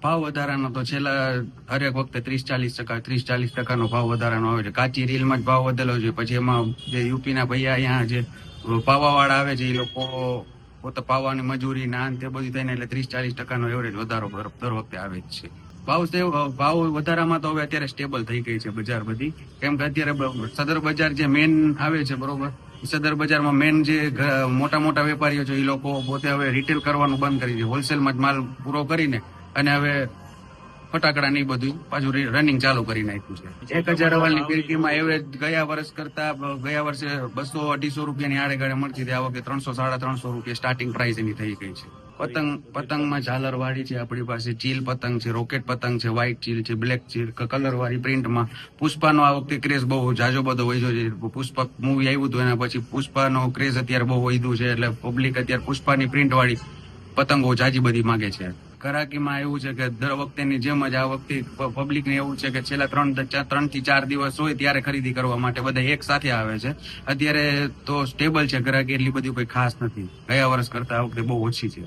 ભાવ વધારાનો તો છેલ્લા હરેક વખતે 30-40% ભાવ વધારાનો આવે છે. કાચી રીલમાં જ ભાવ વધેલો છે. પછી એમાં જે યુપીના ભૈયા અહીંયા જે પાવાવાળા આવે છે એ લોકો પોતે પાવાની મજૂરી ના તે બધું થઈને એટલે 30-40% એવરેજ વધારો દર વખતે આવે જ છે. ભાવ વધારામાં તો હવે અત્યારે સ્ટેબલ થઈ ગઈ છે બજાર બધી, કેમ કે અત્યારે સદર બજાર જે મેન આવે છે બરોબર, સદર બજારમાં મેન જે મોટા મોટા વેપારીઓ છે એ લોકો પોતે હવે રિટેલ કરવાનું બંધ કરી છે, હોલસેલમાં જ માલ પૂરો કરીને અને હવે ફટાકડા ની બધું પાછું રનિંગ ચાલુ કરી નાખ્યું છે. 1000 વાળની ફિરકીમાં એવરેજ ગયા વર્ષે 200-250 રૂપિયાની આડે ગાળે મળતી હતી. આ વખતે 300-350 રૂપિયા સ્ટાર્ટિંગ પ્રાઇસ એની થઈ ગઈ છે. પતંગમાં ઝાલર વાળી છે આપણી પાસે, ચીલ પતંગ છે, રોકેટ પતંગ છે, વ્હાઈટ ચીલ છે, બ્લેક ચીલ, કલર વાળી પ્રિન્ટમાં. પુષ્પાનો આ વખતે ક્રેઝ બહુ જાજો બધો વધ્યો છે. પુષ્પા મૂવી આવ્યું હતું એના પછી પુષ્પાનો ક્રેઝ અત્યારે બહુ વધ્યું છે, એટલે પબ્લિક અત્યારે પુષ્પાની પ્રિન્ટ વાળી પતંગો જાજી બધી માંગે છે. ઘરાકીમાં એવું છે કે દર વખતેની જેમ જ આ વખતે પબ્લિકને એવું છે કે છેલ્લા 3 થી 4 દિવસ હોય ત્યારે ખરીદી કરવા માટે બધા એક સાથે આવે છે. અત્યારે તો સ્ટેબલ છે ઘરાકી, એટલી બધી કોઈ ખાસ નથી. ગયા વર્ષ કરતા આ વખતે બહુ ઓછી છે.